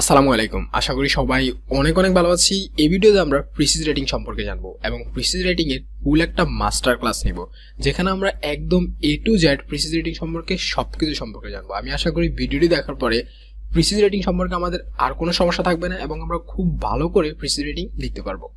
আসসালামু আলাইকুম। আশা করি সবাই অনেক অনেক ভালো আছি। এই ভিডিওতে আমরা প্রিসিজ রেটিং সম্পর্কে জানবো এবং প্রিসিজ রেটিং এর ফুল একটা মাস্টার ক্লাস নিব, যেখানে আমরা একদম A to Z প্রিসিজ রেটিং সম্পর্কে সবকিছু সম্পর্কে জানবো। আমি আশা করি ভিডিওটি দেখার পরে প্রিসিজ রেটিং সম্পর্কে আমাদের আর কোনো সমস্যা থাকবে না এবং আমরা খুব ভালো করে প্রিসিজ রেটিং লিখতে পারবো।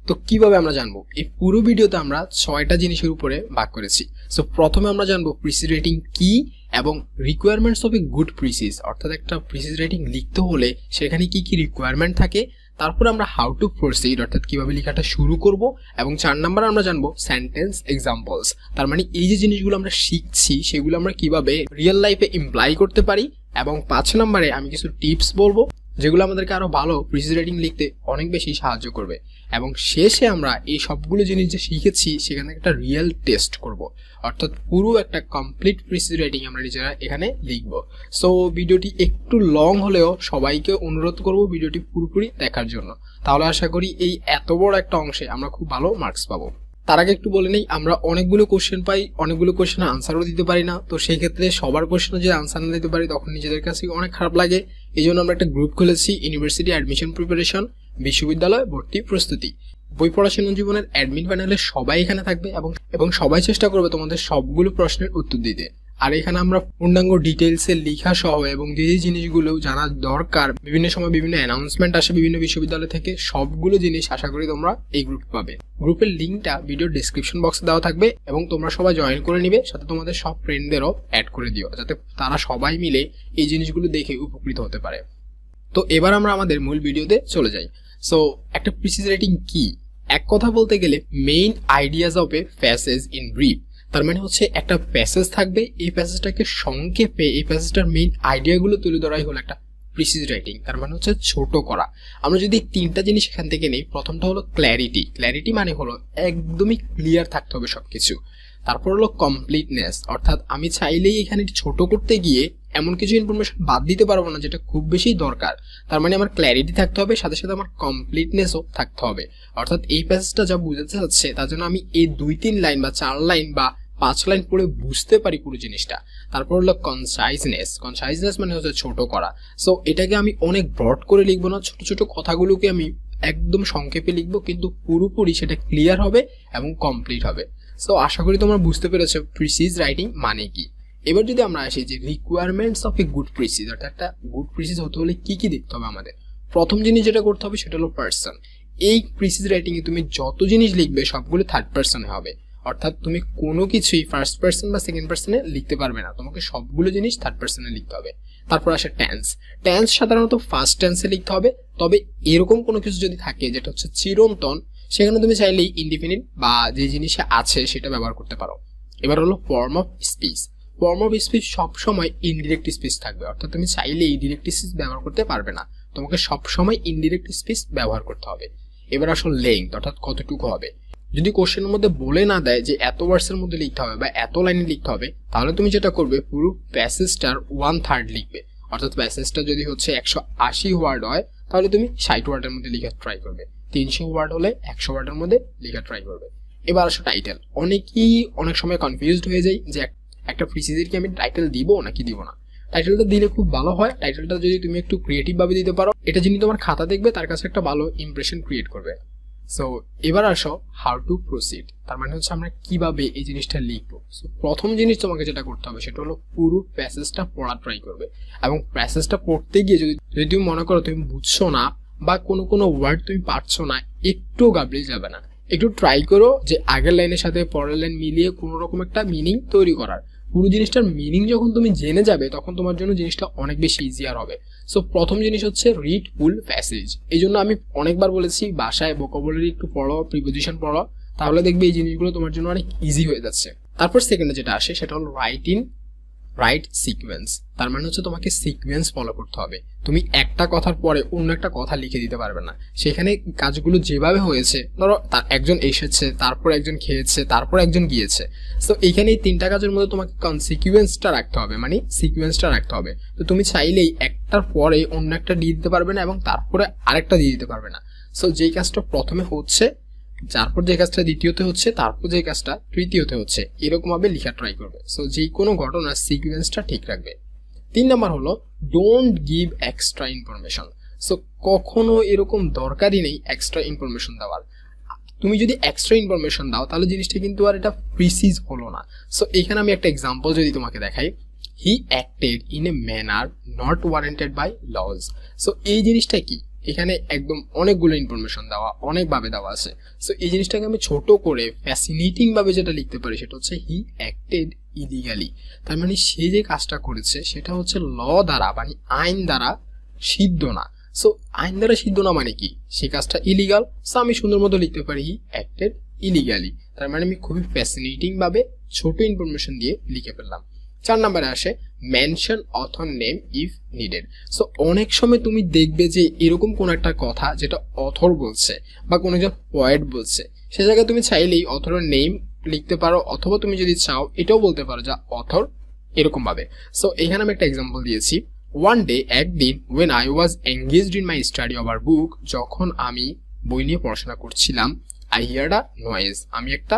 তো কিভাবে আমরা জানবো? এই পুরো ভিডিওতে আমরা 6টা জিনিসের উপরে ভাগ করেছি। সো প্রথমে আমরা জানবো প্রিসিজ রেটিং কি এবং রিকোয়ারমেন্টস অফ এ গুড প্রিসিজ, অর্থাৎ একটা প্রিসিজ রেটিং লিখতে হলে সেখানে কি কি রিকোয়ারমেন্ট থাকে। তারপর আমরা হাউ টু প্রসিড, অর্থাৎ কিভাবে লেখাটা শুরু করব। এবং 4 নাম্বার আমরা জানবো সেন্টেন্স এক্সাম্পলস, তার মানে এই যে জিনিসগুলো আমরা শিখছি সেগুলো আমরা কিভাবে রিয়েল লাইফে ইমপ্লাই করতে পারি। এবং 5 নম্বরে আমি কিছু টিপস বলবো যেগুলো আমাদেরকে আরো ভালো প্রিসিজ রেটিং লিখতে অনেক বেশি সাহায্য করবে। এবং শেষে আমরা এই সবগুলো জিনিস যে শিখেছি সেখানে একটা রিয়েল টেস্ট করব, অর্থাৎ পুরো একটা কমপ্লিট প্রিসিজ রেটিং আমরা নিজেরা এখানে লিখব। সো ভিডিওটি একটু লং হলেও সবাইকে অনুরোধ করব ভিডিওটি পুরোপুরি দেখার জন্য, তাহলে আশা করি এই এত বড় একটা অংশে আমরা খুব ভালো মার্কস পাবো। তার আগে একটু বলে নেই, আমরা অনেকগুলো কোশ্চেন পাই, অনেকগুলো কোশ্চেনের আনসারও দিতে পারি না। তো সেই ক্ষেত্রে সবার কোশ্চেনের যদি আনসার না দিতে পারি তখন নিজেদের কাছে অনেক খারাপ লাগে। এই জন্য আমরা একটা গ্রুপ খুলেছি, ইউনিভার্সিটি অ্যাডমিশন প্রিপারেশন, বিশ্ববিদ্যালয় ভর্তি প্রস্তুতি। বই পড়াশোনা জীবনের অ্যাডমিন প্যানেলে সবাই এখানে থাকবে এবং সবাই চেষ্টা করবে তোমাদের সবগুলো প্রশ্নের উত্তর দিতে। আর এখানে আমরা পূর্ণাঙ্গ ডিটেলসে লেখা সহ এবং যে জিনিসগুলো জানা দরকার, বিভিন্ন সময় বিভিন্ন অ্যানাউন্সমেন্ট আসে বিভিন্ন বিশ্ববিদ্যালয় থেকে, সবগুলো জিনিস আশা করি তোমরা এই গ্রুপে পাবে। গ্রুপের লিঙ্কটা ভিডিও ডেসক্রিপশন বক্সে দেওয়া থাকবে এবং তোমরা সবাই জয়েন করে নিবে, সাথে তোমাদের সব ফ্রেন্ডদেরও অ্যাড করে দিও যাতে তারা সবাই মিলে এই জিনিসগুলো দেখে উপকৃত হতে পারে। তো এবার আমরা আমাদের মূল ভিডিওতে চলে যাই। সো একটা প্রিসিজ রেটিং কি? এক কথা বলতে গেলে main ideas of a passage in brief, তার মানে হচ্ছে একটা প্যাসেজ থাকবে, এই প্যাসেজটাকে সংক্ষেপে এই প্যাসেজটার মেইন আইডিয়াগুলো তুলে ধরাই হলো একটা প্রিসিজ রাইটিং, তার মানে হচ্ছে ছোট করা। আমরা যদি 3টা জিনিস এখান থেকে নেই, প্রথমটা হলো ক্ল্যারিটি। ক্ল্যারিটি মানে হলো একদমই ক্লিয়ার থাকতে হবে সবকিছু। তারপর হলো কমপ্লিটনেস, অর্থাৎ আমি চাইলেই এখানে ছোট করতে গিয়ে এমন কিছু ইনফরমেশন বাদ দিতে পারবো না যেটা খুব বেশি দরকার। তার মানে আমার ক্ল্যারিটি থাকতে হবে, সাথে সাথে আমার কমপ্লিটনেসও থাকতে হবে। অর্থাৎ এই প্যাসেজটা যা বোঝাতে চাচ্ছে তার জন্য আমি এই 2-3 লাইন বা 4 লাইন বা 5 লাইন পড়ে বুঝতে পারি পুরো জিনিসটা। তারপর হলো কনসাইজনেস। কনসাইজনেস মানে হচ্ছে ছোট করা। সো এটাকে আমি অনেক ব্রড করে লিখবো না, ছোট ছোট কথাগুলোকে আমি একদম সংক্ষেপে লিখবো, কিন্তু পুরোপুরি সেটা ক্লিয়ার হবে এবং কমপ্লিট হবে। সো আশা করি তোমরা বুঝতে পেরেছো প্রিসিজ রাইটিং মানে কি। এবার যদি আমরা আসি যে রিকোয়ারমেন্টস অফ এ গুড প্রিসিজ, অর্থাৎ একটা গুড প্রিসিজ হতে হলে কি কি দেখতে হবে আমাদের। প্রথম জিনিস যেটা করতে হবে সেটা হলো পার্সন। এই প্রিসিজ রাইটিং এ তুমি যত জিনিস লিখবে সবগুলো থার্ড পার্সনে হবে, অর্থাৎ তুমি কোনো কিছুই ফার্স্ট পার্সন বা সেকেন্ড পার্সনে লিখতে পারবে না, তোমাকে সবগুলো জিনিস থার্ড পার্সনে লিখতে হবে। তারপর আসে টেন্স। টেন্স সাধারণত ফার্স্ট টেন্সে লিখতে হবে, তবে এরকম কোনো কিছু যদি থাকে যেটা হচ্ছে চিরন্তন, সেখানে তুমি চাইলেই ইনডিফিনিট বা যে জিনিসে আছে সেটা ব্যবহার করতে পারো। এবার হলো form of speech. Form of speech সবসময় ইনডিরেক্ট স্পিচ থাকবে, অর্থাৎ তুমি চাইলেই ডিরেক্ট স্পিচ ব্যবহার করতে পারবে না, তোমাকে সবসময় ইনডিরেক্ট স্পিচ ব্যবহার করতে হবে। এবার আসলে লেংথ, অর্থাৎ কতটুকু হবে। যদি কোশ্চেনের মধ্যে বলে না দেয় যে এত ওয়ার্ডসের মধ্যে লিখতে হবে বা এত লাইনে লিখতে হবে, তাহলে তুমি যেটা করবে পুরো প্যাসেজটার 1/3 লিখবে। অর্থাৎ প্যাসেজটা যদি হচ্ছে 180 ওয়ার্ড হয় তাহলে তুমি 60 ওয়ার্ডের মধ্যে লেখার ট্রাই করবে, 300 ওয়ার্ড হলে 100 ওয়ার্ডের মধ্যে লেখার ট্রাই করবে। এবার আসো টাইটেল। অনেকেই অনেক সময় কনফিউজড হয়ে যায় যে একটা প্রিসিজের কি আমি টাইটেল দিব নাকি দিব না। টাইটেলটা দিলে খুব ভালো হয়। টাইটেলটা যদি তুমি একটু ক্রিয়েটিভ ভাবে দিতে পারো, এটা যিনি তোমার খাতা দেখবে তার কাছে একটা ভালো ইমপ্রেশন ক্রিয়েট করবে। সো এবার আসো হাউ টু প্রসিড, তার মানে হচ্ছে আমরা কিভাবে এই জিনিসটা লিখবো। সো প্রথম জিনিস তোমাকে যেটা করতে হবে সেটা হলো পুরো প্যাসেজটা পড়া ট্রাই করবে। এবং প্যাসেজটা পড়তে গিয়ে যদি তুমি মনে করো তুমি বুঝছো না বা কোনো ওয়ার্ড তুমি পারছো না, একটু গাবড়ে যাবে না, একটু ট্রাই করো যে আগের লাইনের সাথে পরের লাইন মিলিয়ে কোনো রকম একটা মিনিং তৈরি করার। পুরো জিনিসটার মিনিং যখন তুমি জেনে যাবে তখন তোমার জন্য জিনিসটা অনেক বেশি ইজিয়ার হবে। সো প্রথম জিনিস হচ্ছে রিড ফুল প্যাসেজ। এই জন্য আমি অনেকবার বলেছি বাসায় ভোকাবুলারি একটু পড়ো, প্রিপোজিশন পড়ো, তাহলে দেখবে এই জিনিসগুলো তোমার জন্য অনেক ইজি হয়ে যাচ্ছে। তারপর সেকেন্ডে যেটা আসে সেটা হলো রাইট সিকোয়েন্স, তার মানে হচ্ছে তোমাকে সিকোয়েন্স ফলো করতে হবে। তুমি একটা কথার পরে অন্য একটা কথা লিখে দিতে পারবে না, সেখানে কাজগুলো যেভাবে হয়েছে, ধরো তার একজন এসেছে, তারপর একজন খেয়েছে, তারপর একজন গিয়েছে। সো এইখানে এই 3টা কাজের মধ্যে তোমাকে কনসিকুয়েন্সটা রাখতে হবে, মানে সিকোয়েন্সটা রাখতে হবে। তো তুমি চাইলেই একটার পরে অন্য একটা দিয়ে দিতে পারবে না এবং তারপরে আরেকটা দিয়ে দিতে পারবে না। সো যেই কাজটা প্রথমে হচ্ছে, তারপর যে কাজটা দ্বিতীয়তে হচ্ছে, তারপর যে কাজটা তৃতীয়তে হচ্ছে, এরকম ভাবে লেখা ট্রাই করবে। সো যে কোনো ঘটনার সিকোয়েন্সটা ঠিক রাখবে। 3 নাম্বার হলো don't give extra information. So কখনো এরকম দরকারই নেই এক্সট্রা ইনফরমেশন দেওয়ার। তুমি যদি এক্সট্রা ইনফরমেশন দাও তাহলে জিনিসটা কিন্তু আর এটা প্রিসিজ হলো না। সো এখানে আমি একটা এক্সাম্পল যদি তোমাকে দেখাই, he acted in a manner not warranted by laws. So এই জিনিসটা কি, এখানে একদম অনেকগুলো ইনফরমেশন দেওয়া, অনেকভাবে দেওয়া আছে। সো এই জিনিসটাকে আমি ছোট করে ফ্যাসিনেটিং ভাবে যেটা লিখতে পারি সেটা হচ্ছে হি অ্যাক্টেড ইলিগালি। তার মানে সে যে কাজটা করেছে সেটা হচ্ছে ল দ্বারা, মানে আইন দ্বারা সিদ্ধ না। সো আইন দ্বারা সিদ্ধ না মানে কি, সে কাজটা ইলিগাল। সো আমি সুন্দর মতো লিখতে পারি হি অ্যাক্টেড ইলিগালি। তার মানে আমি খুবই ফ্যাসিনেটিং ভাবে ছোট ইনফরমেশন দিয়ে লিখে ফেললাম। 4 নম্বরে আসে mention author name if needed. So অনেক সময় তুমি দেখবে যে এরকম কোন একটা কথা যেটা অথর বলছে বা কোনো একজন পোয়েট বলছে, সে জায়গায় তুমি চাইলেই অথরের নেম লিখতে পারো, অথবা তুমি যদি চাও এটাও বলতে পারো যে অথর এরকম ভাবে। সো এখানে আমি একটা এক্সাম্পল দিয়েছি, ওয়ান ডে, একদিন, when I was engaged in my study of our book, যখন আমি বই নিয়ে পড়াশোনা করছিলাম, I heard a noise, আমি একটা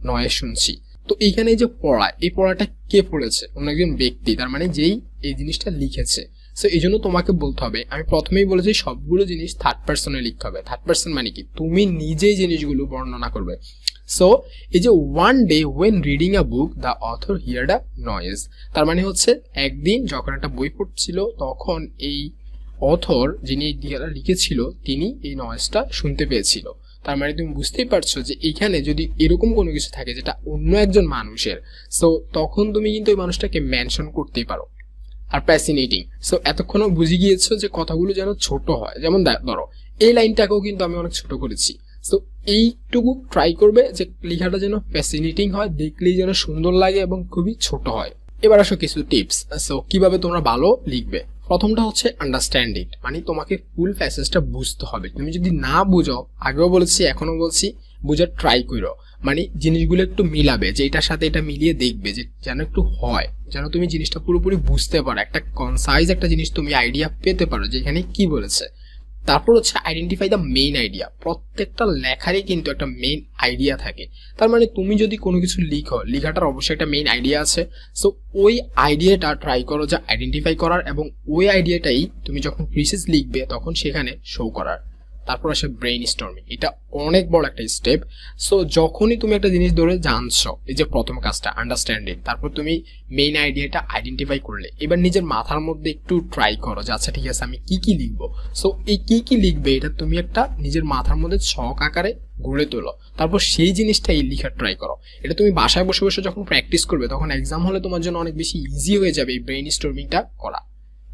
নয়েজ শুনছি। তো এইখানে যে পড়া, এই পড়াটা কে পড়েছে, অন্য একজন ব্যক্তি, তার মানে যেই এই জিনিসটা লিখেছে। সো এই জন্য তোমাকে বলতে হবে, আমি প্রথমেই বলেছি সবগুলো জিনিস থার্ড পার্সনে লিখতে হবে। থার্ড পার্সন মানে কি, তুমি নিজেই জিনিসগুলো বর্ণনা করবে। সো এই যে one day when reading a book the author heard a noise, তার মানে হচ্ছে একদিন যখন একটা বই পড়ছিল তখন এই অথর যিনি লিখেছিল তিনি এই নয়েজটা শুনতে পেয়েছিল। তার মানে তুমি বুঝতেই পারছো যে এখানে যদি এরকম কোনো কিছু থাকে যেটা অন্য একজন মানুষের, সো তখন তুমি কিন্তু ওই মানুষটাকে মেনশন করতেই পারো। আর ফ্যাসিনেটিং, সো এতক্ষণও বুঝে গিয়েছো যে কথাগুলো যেন ছোট হয়। যেমন ধরো এই লাইনটাকেও কিন্তু আমি অনেক ছোট করেছি। সো এইটুকু ট্রাই করবে যে লেখাটা যেন ফ্যাসিনেটিং হয়, দেখলেই যেন সুন্দর লাগে এবং খুবই ছোট হয়। এবার আসো কিছু টিপস, সো কিভাবে তোমরা ভালো লিখবে। প্রথমটা হচ্ছে আন্ডারস্ট্যান্ড ইট, মানে তোমাকে ফুল প্যাসেজটা বুঝতে হবে। তুমি যদি না বুঝো, আগেও বলেছি এখনো বলছি, বুঝার ট্রাই করো। মানে জিনিসগুলো একটু মিলাবে, যে এটার সাথে এটা মিলিয়ে দেখবে যে যেন একটু হয়, যেন তুমি জিনিসটা পুরোপুরি বুঝতে পারো, একটা কনসাইজ একটা জিনিস তুমি আইডিয়া পেতে পারো যে এখানে কি বলেছে। তারপর হচ্ছে আইডেন্টিফাই দ্য মেইন আইডিয়া। প্রত্যেকটা লেখারই কিন্তু একটা মেইন আইডিয়া থাকে। তার মানে তুমি যদি কোনো কিছু লিখো, লেখাটার অবশ্যই একটা মেইন আইডিয়া আছে। সো ওই আইডিয়াটা ট্রাই করো যে আইডেন্টিফাই করার, এবং ওই আইডিয়াটাই তুমি যখন প্রিসিজ লিখবে তখন সেখানে শো করার। তারপর আসে ব্রেইন স্টর্মিং, এটা অনেক বড় একটা স্টেপ। সো যখনই তুমি একটা জিনিস ধরে জানছো, এই যে প্রথম কাজটা আন্ডারস্ট্যান্ডিং, তারপর তুমি মেইন আইডিয়াটা আইডেন্টিফাই করলে, এবার নিজের মাথার মধ্যে একটু ট্রাই করো যে আচ্ছা ঠিক আছে আমি কি কি লিখবো। সো এই কি কি লিখবে এটা তুমি একটা নিজের মাথার মধ্যে ছক আকারে গড়ে তোলো, তারপর সেই জিনিসটাই লিখার ট্রাই করো। এটা তুমি বাসায় বসে বসে যখন প্র্যাকটিস করবে তখন এক্সাম হলে তোমার জন্য অনেক বেশি ইজি হয়ে যাবে এই ব্রেইন স্টর্মিংটা করা।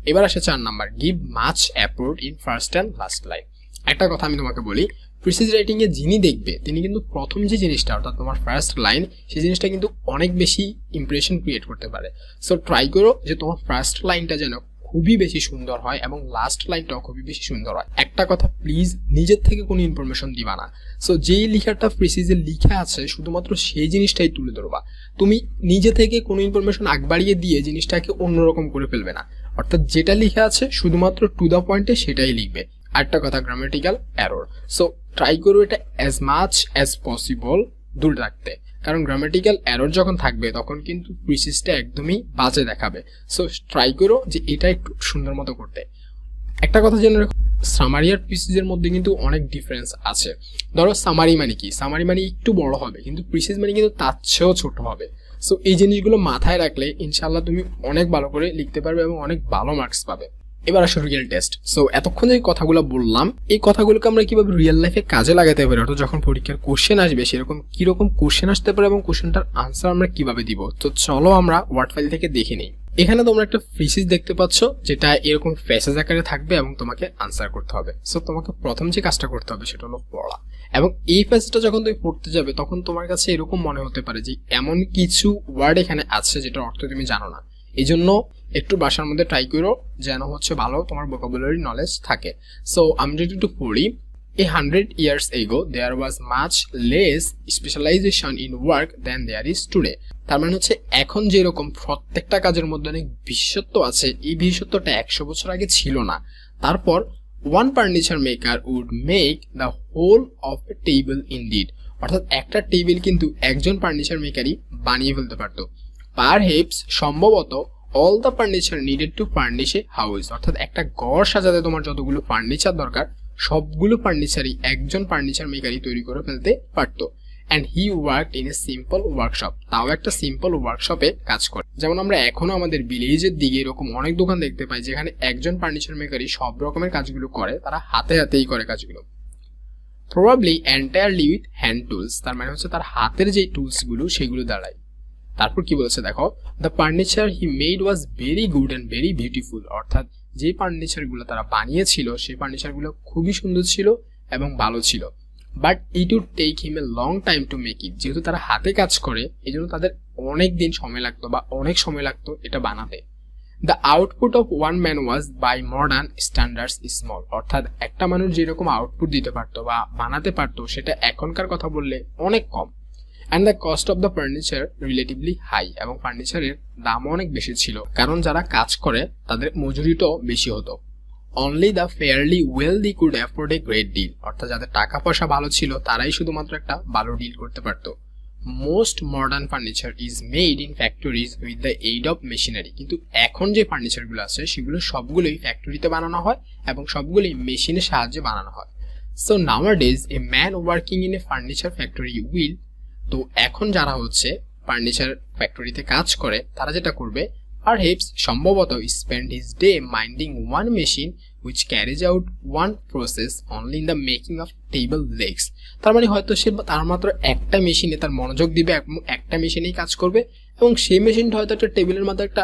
এবার আসে 4 number, give much approach in first and last line. একটা কথা আমি তোমাকে বলি, প্রিসিজ রাইটিং এ যিনি দেখবে তিনি কিন্তু প্রথম যে জিনিসটা অর্থাৎ তোমার ফার্স্ট লাইন, সেই জিনিসটা কিন্তু অনেক বেশি ইমপ্রেশন ক্রিয়েট করতে পারে। সো ট্রাই করো যে তোমার ফার্স্ট লাইনটা যেন খুবই বেশি সুন্দর হয় এবং লাস্ট লাইনটাও খুবই বেশি সুন্দর হয়। একটা কথা, প্লিজ নিজের থেকে কোনো ইনফরমেশন দিবা না। সো যেই লেখাটা প্রিসিজে লিখা আছে শুধুমাত্র সেই জিনিসটাই তুলে ধরবা। তুমি নিজে থেকে কোনো ইনফরমেশন আগ বাড়িয়ে দিয়ে জিনিসটাকে অন্যরকম করে ফেলবে না। অর্থাৎ যেটা লিখা আছে শুধুমাত্র টু দ্য পয়েন্টে সেটাই লিখবে। আরেকটা কথা, গ্রামাটিক্যাল এরর। সো ট্রাই করো এটা অ্যাজ মাচ অ্যাজ পসিবল দূর রাখতে, কারণ গ্রামাটিক্যাল এরর যখন থাকবে তখন কিন্তু প্রিসিজটা একদমই বাজে দেখাবে। সো ট্রাই করো যে এটা একটু সুন্দর মতো করতে। একটা কথা জেনে রাখো, সামারি আর প্রিসিজের মধ্যে কিন্তু অনেক ডিফারেন্স আছে। ধরো সামারি মানে কি, সামারি মানে একটু বড় হবে, কিন্তু প্রিসিজ মানে কিন্তু তার চেয়েও ছোট হবে। সো এই জিনিসগুলো মাথায় রাখলে ইনশাল্লাহ তুমি অনেক ভালো করে লিখতে পারবে এবং অনেক ভালো মার্কস পাবে। এবার আসো রিয়েল টেস্ট। সো এতক্ষণ যে কথাগুলো বললাম, এই কথাগুলোকে আমরা কিভাবে রিয়েল লাইফে কাজে লাগাতে পারি, অর্থাৎ যখন পরীক্ষার কোশ্চেন আসবে সেরকম কিরকম কোশ্চেন আসতে পারে এবং কোশ্চেনটার আনসার আমরা কিভাবে দিব। তো চলো আমরা ওয়ার্ড ফাইল থেকে দেখে নিই। এখানে তোমরা একটা প্রিসিজ দেখতে পাচ্ছ যেটা এরকম প্যাসেজ আকারে থাকবে এবং তোমাকে আনসার করতে হবে। সো তোমাকে প্রথম যে কাজটা করতে হবে সেটা হলো পড়া, এবং এই প্যাসেজটা যখন তুমি পড়তে যাবে তখন তোমার কাছে এরকম মনে হতে পারে যে এমন কিছু ওয়ার্ড এখানে আছে যেটার অর্থ তুমি জানো না। এই জন্য একটু বাসার মধ্যে ট্রাই করো যেন হচ্ছে ভালো তোমার ভোকাবুলারি নলেজ থাকে। সো আমি যদি একটু পড়ি, 100 years ago there was much less specialization in work than there is today। তার মানে হচ্ছে এখন যেরকম প্রত্যেকটা কাজের মধ্যে অনেক বিশেষত্ব আছে, এই বিশেষত্বটা 100 বছর আগে ছিল না। তারপর one furniture maker would make the whole of a table indeed, অর্থাৎ একটা টেবিল কিন্তু একজন ফার্নিচার মেকারই বানিয়ে ফেলতে পারতো। Perhaps সম্ভবত all the furniture needed to furnish a house, অর্থাৎ একটা ঘর সাজাতে তোমার যতগুলো ফার্নিচার দরকার সবগুলো ফার্নিচারই একজন ফার্নিচার মেকারই তৈরি করে ফেলতে পারতো। And he worked in a simple workshop, তাও একটা সিম্পল ওয়ার্কশপে কাজ করে। যেমন আমরা এখনো আমাদের ভিলেজের দিকে এরকম অনেক দোকান দেখতে পাই যেখানে একজন ফার্নিচার মেকারই সব রকমের কাজগুলো করে, তারা হাতে হাতেই করে কাজগুলো, probably entirely with hand tools, তার মানে হচ্ছে তার হাতের যে টুলসগুলো সেগুলো দ্বারাই। তারপর কি বলছে দেখো, the furniture he made was very good and very beautiful, অর্থাৎ যে ফার্নিচারগুলো তারা বানিয়েছিল সেই ফার্নিচারগুলো খুবই সুন্দর ছিল এবং ভালো ছিল। But it would take him a long time to make it, যেহেতু তারা হাতে কাজ করে এই জন্য তাদের অনেক দিন সময় লাগতো বা অনেক সময় লাগতো এটা বানাতে। The output of one man was by modern standards small, অর্থাৎ একটা মানুষ যেরকম আউটপুট দিতে পারতো বা বানাতে পারতো সেটা এখনকার কথা বললে অনেক কম। And the cost of the furniture relatively high, এবং ফার্নিচারের দামও অনেক বেশি ছিল কারণ যারা কাজ করে তাদের মজুরিটাও বেশি হতো। Only the fairly wealthy could afford a great deal, অর্থাৎ যাদের টাকা পয়সা ভালো ছিল তারাই শুধুমাত্র একটা ভালো ডিল করতে পারতো। Most modern furniture is made in factories with the aid of machinery, কিন্তু এখন যে ফার্নিচারগুলো আছে সেগুলো সবগুলোই ফ্যাক্টরিতে বানানো হয় এবং সবগুলোই মেশিনের সাহায্যে বানানো হয়। So নাওয়াডেজ a man working in a furniture factory will, তো এখন যারা হচ্ছে ফার্নিচার ফ্যাক্টরিতে কাজ করে তারা যেটা করবে, perhaps সম্ভবত spend his day minding one machine which carries out one process only in the making of table legs, তার মানে হয়তো সে তার মাত্র একটা মেশিনে তার মনোযোগ দিবে এবং একটা মেশিনেই কাজ করবে এবং সেই মেশিনটা হয়তো একটা টেবিলের মধ্যে একটা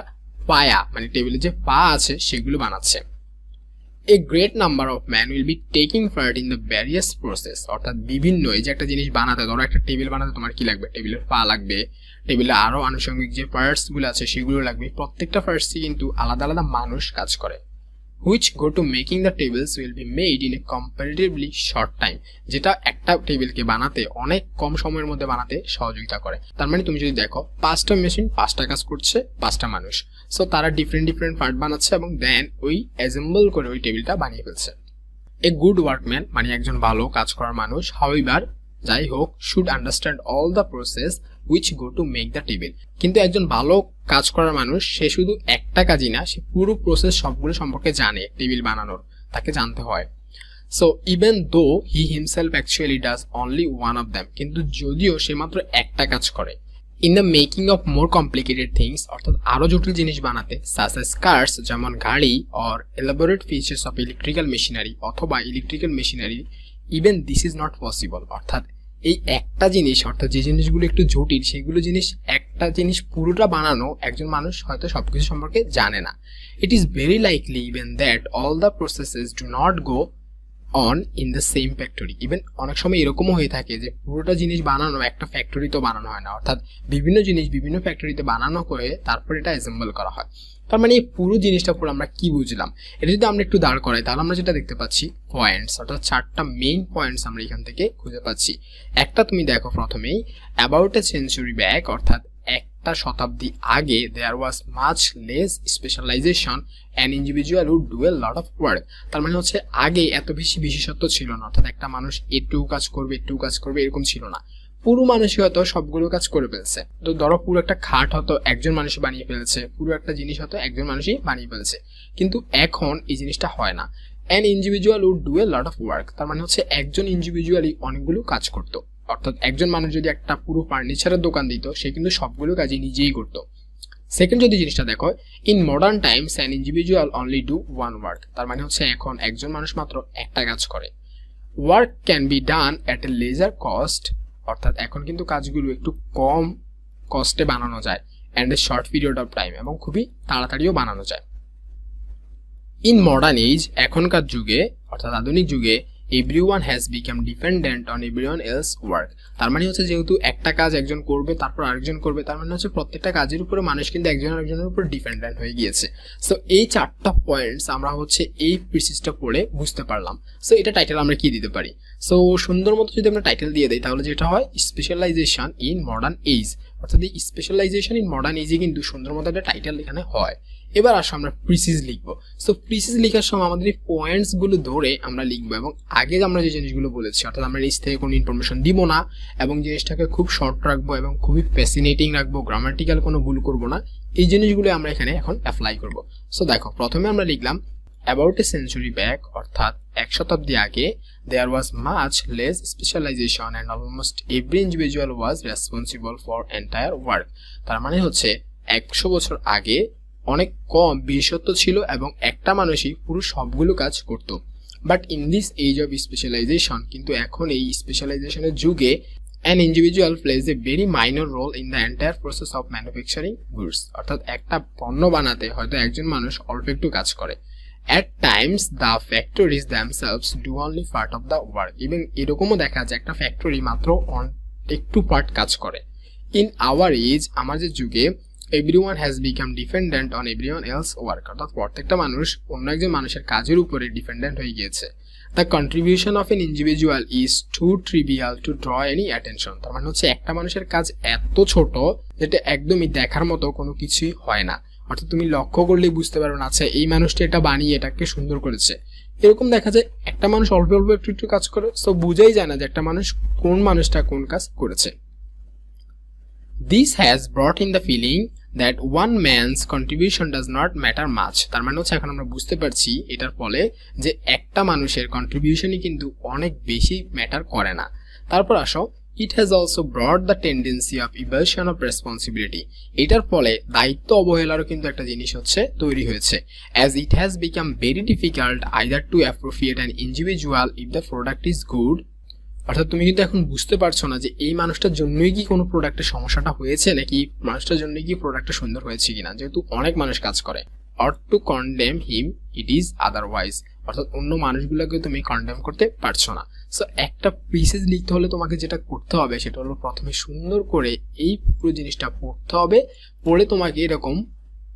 পায়া মানে টেবিলের যে পা আছে সেগুলো বানাচ্ছে। A great number of men will be taking part in the various process, অর্থাৎ বিভিন্ন এই যে একটা জিনিস বানাতে, ধরো একটা টেবিল বানাতে তোমার কি লাগবে, টেবিলের পা লাগবে, টেবিলে আরো আনুষঙ্গিক যে পার্টস গুলো আছে সেগুলো লাগবে, প্রত্যেকটা পার্টসই কিন্তু আলাদা আলাদা মানুষ কাজ করে। which go to making the tables will be made in a comparatively short time, যেটা একটা টেবিলকে বানাতে অনেক কম সময়ের মধ্যে বানাতে সহযোগিতা করে। তার মানে তুমি যদি দেখো 5টা মেশিন 5টা কাজ করছে 5টা মানুষ, সো তারা ডিফারেন্ট পার্ট বানাচ্ছে এবং দেন ওই অ্যাসেম্বল করে ওই টেবিলটা বানিয়ে ফেলছে। এ গুড ওয়ার্কম্যান মানে একজন ভালো কাজ করার মানুষ, হাউএভার যাই হোক, should understand all the process which go to make the table, কিন্তু একজন ভালো কাজ করার মানুষ সে শুধু একটা কাজই না, সে পুরো প্রসেস সবগুলো সম্পর্কে জানে, টেবিল বানানোর তাকে জানতে হয়। So even though he himself actually does only one of them, কিন্তু যদিও সে মাত্র একটা কাজ করে। In the making of more complicated things, অর্থাৎ আরো জটিল জিনিস বানাতে, সাস এস কার্স যেমন গাড়ি, or elaborate features of electrical machinery অথবা electrical machinery, even this is not possible, অর্থাৎ এই একটা জিনিস অর্থাৎ যে জিনিসগুলো একটু জটিল সেগুলো জিনিস একটা জিনিস পুরোটা বানানো একজন মানুষ হয়তো সবকিছু সম্পর্কে জানে না। It is very likely even that all the processes do not go on in the same factory, even অনেক সময় এরকমও হয়ে থাকে যে পুরোটা জিনিস বানানো একটা ফ্যাক্টরিতেও বানানো হয় না, অর্থাৎ বিভিন্ন জিনিস বিভিন্ন ফ্যাক্টরিতে বানানো করে তারপর এটা অ্যাসেম্বল করা হয়। তার মানে এই পুরো জিনিসটা পুরো আমরা কি বুঝলাম, এটা যদি আমরা একটু দাঁড় করাই তাহলে আমরা যেটা দেখতে পাচ্ছি পয়েন্টস, অর্থাৎ 4টা মেইন পয়েন্টস আমরা এখান থেকে খুঁজে পাচ্ছি। একটা তুমি দেখো প্রথমেই, অ্যাবাউট এ সেঞ্চুরি ব্যাক, অর্থাৎ একটা শতাব্দী আগে there was much less specialisation an individual would do a lot of work, তার মানে হচ্ছে আগে এত বেশি বিশেষত্ব ছিল না, অর্থাৎ একটা মানুষ একটু কাজ করবে এরকম ছিল না, পুরো মানুষই হয়তো সবগুলো কাজ করে ফেলছে। তো ধরো পুরো একটা খাট হয়তো একজন মানুষ বানিয়ে ফেলছে, পুরো একটা জিনিস হয়তো একজন মানুষই বানিয়ে ফেলছে, কিন্তু এখন এই জিনিসটা হয় না। An individual would do a lot of work, তার মানে হচ্ছে একজন ইন্ডিভিজুয়ালি অনেকগুলো কাজ করতো, অর্থাৎ একজন মানুষ যদি একটা পুরো ফার্নিচারের দোকান দিত সে কিন্তু সবগুলো কাজই নিজেই করতো। সেকেন্ড যদি জিনিসটা দেখো, in modern Times an individual only do one work, তার মানে হচ্ছে এখন একজন মানুষ মাত্র একটা কাজ করে। Work can be done at a lesser cost, অর্থাৎ এখন কিন্তু কাজগুলো একটু কম কস্টে বানানো যায় and a short period of time, এবং খুবই তাড়াতাড়িও বানানো যায়। ইন মডার্ন এজ, এখনকার যুগে অর্থাৎ আধুনিক যুগে, everyone has become dependent on everyone else work, তার মানে হচ্ছে যেহেতু একটা কাজ একজন করবে তারপর আরেকজন করবে, তার মানে হচ্ছে প্রত্যেকটা কাজের উপরে মানুষ কিন্তু একজন আরেকজনের উপর ডিপেন্ডেন্ট হয়ে গিয়েছে। সো এই 4টা পয়েন্টস আমরা হচ্ছে এই প্রিসিসটা পড়ে বুঝতে পারলাম। সো এটা টাইটেল আমরা কি দিতে পারি, সো সুন্দর মতো যদি আমরা টাইটেল দিয়ে দিই তাহলে যেটা হয় স্পেশালাইজেশন ইন মডার্ন এজ, অর্থাৎ এই স্পেশালাইজেশন ইন মডার্ন এজে কিন্তু সুন্দর মতো একটা টাইটেল এখানে হয়। এবার আসো আমরা প্রিসিজ লিখবো। সো প্রিসিজ লেখার সময় আমাদের এই পয়েন্টসগুলো ধরে আমরা লিখবো, এবং আগে আমরা যে জিনিসগুলো বলেছি অর্থাৎ আমরা নিচ থেকে কোনো ইনফরমেশন দিব না এবং জিনিসটাকে খুব শর্ট রাখবো এবং খুবই ফ্যাসিনেটিং রাখবো, গ্রামাটিক্যাল কোনো ভুল করবো না, এই জিনিসগুলো আমরা এখানে এখন অ্যাপ্লাই করবো। সো দেখো, প্রথমে আমরা লিখলাম অ্যাবাউট এ সেঞ্চুরি ব্যাক, অর্থাৎ 1 শতাব্দী আগে there was much less specialization and almost every individual was responsible for entire work। তার মানে হচ্ছে 100 বছর আগে অনেক কম বিশেষত্ব ছিল এবং একটা মানুষই পুরো সবগুলো কাজ করত। But in this age of specialization, কিন্তু এখন এই স্পেশালাইজেশনের যুগে an individual plays a very minor role in the entire process of manufacturing goods। অর্থাৎ একটা পণ্য বানাতে হয়তো একজন মানুষ অল্প একটু কাজ করে। At times the factories themselves do only part of the work। এবং এরকমও দেখা যায় একটা ফ্যাক্টরি মাত্র একটু পার্ট কাজ করে। In our age, আমাদের যুগে everyone has become dependent on everyone else work। অর্থাৎ প্রত্যেকটা মানুষ অন্য একজন মানুষের কাজের উপরে ডিপেন্ডেন্ট হয়ে গিয়েছে। The contribution of an individual is too trivial to draw any attention। তার মানে হচ্ছে একটা মানুষের কাজ এত ছোট যেটা একদমই দেখার মতো কোনো কিছুই হয় না। অর্থাৎ তুমি লক্ষ্য করলেই বুঝতে পারো না আচ্ছা এই মানুষটা এটা বানিয়ে এটাকে সুন্দর করেছে। এরকম দেখা যায় একটা মানুষ অল্প অল্প একটু একটু কাজ করে, সো বুঝাই যায় না যে একটা মানুষ কোন মানুষটা কোন কাজ করেছে। This has brought in the feeling that one man's contribution does not matter much। তার মানে হচ্ছে এখন আমরা বুঝতে পারছি এটার ফলে যে একটা মানুষের কন্ট্রিবিউশনই কিন্তু অনেক বেশি ম্যাটার করে না। তারপর আসো, it has also brought the tendency of evasion of responsibility। এটার ফলে দায়িত্ব অবহেলারও কিন্তু একটা জিনিস হচ্ছে তৈরি হয়েছে। as it has become very difficult either to appropriate an individual if the product is good। অর্থাৎ তুমি কিন্তু এখন বুঝতে পারছো না যে এই মানুষটার জন্যই কি কোনো প্রোডাক্টের সমস্যাটা হয়েছে নাকি মানুষটার জন্যই কি প্রোডাক্টটা সুন্দর হয়েছে কিনা, যেহেতু অনেক মানুষ কাজ করে। or to condemn him it is otherwise। অর্থাৎ অন্য মানুষগুলোকে তুমি কন্ডেম করতে পারছো না। সো একটা প্রিসিজ লিখতে হলে তোমাকে যেটা করতে হবে সেটা হলো প্রথমে সুন্দর করে এই পুরো জিনিসটা পড়তে হবে, পড়ে তোমাকে এরকম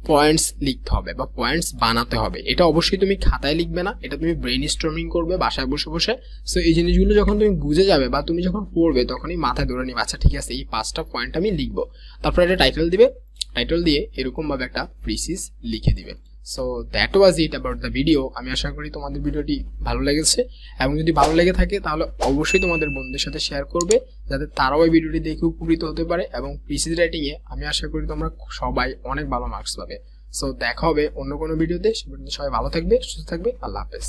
পয়েন্টস লিখতে হবে বা পয়েন্টস বানাতে হবে। এটা অবশ্যই তুমি খাতায় লিখবে না, এটা তুমি ব্রেইন স্টর্মিং করবে বাসায় বসে বসে। সো এই জিনিসগুলো যখন তুমি বুঝে যাবে বা তুমি যখন পড়বে তখনই মাথায় ধরে নিবে আচ্ছা ঠিক আছে এই 5টা পয়েন্ট আমি লিখবো। তারপর একটা টাইটেল দিবে, টাইটেল দিয়ে এরকমভাবে একটা প্রিসিজ লিখে দিবে। So that was it about the video. আমি আশা করি তোমাদের ভিডিওটি ভালো লেগেছে, এবং যদি ভালো লেগে থাকে তাহলে অবশ্যই তোমাদের বন্ধুদের সাথে শেয়ার করবে যাতে তারাও এই ভিডিওটি দেখে উপকৃত হতে পারে। এবং প্রিসিজ রাইটিংয়ে আমি আশা করি তোমরা সবাই অনেক ভালো মার্কস পাবে। সো দেখা হবে অন্য কোনো ভিডিওতে, সে পর্যন্ত সবাই ভালো থাকবে, সুস্থ থাকবে, আল্লাহ হাফেজ।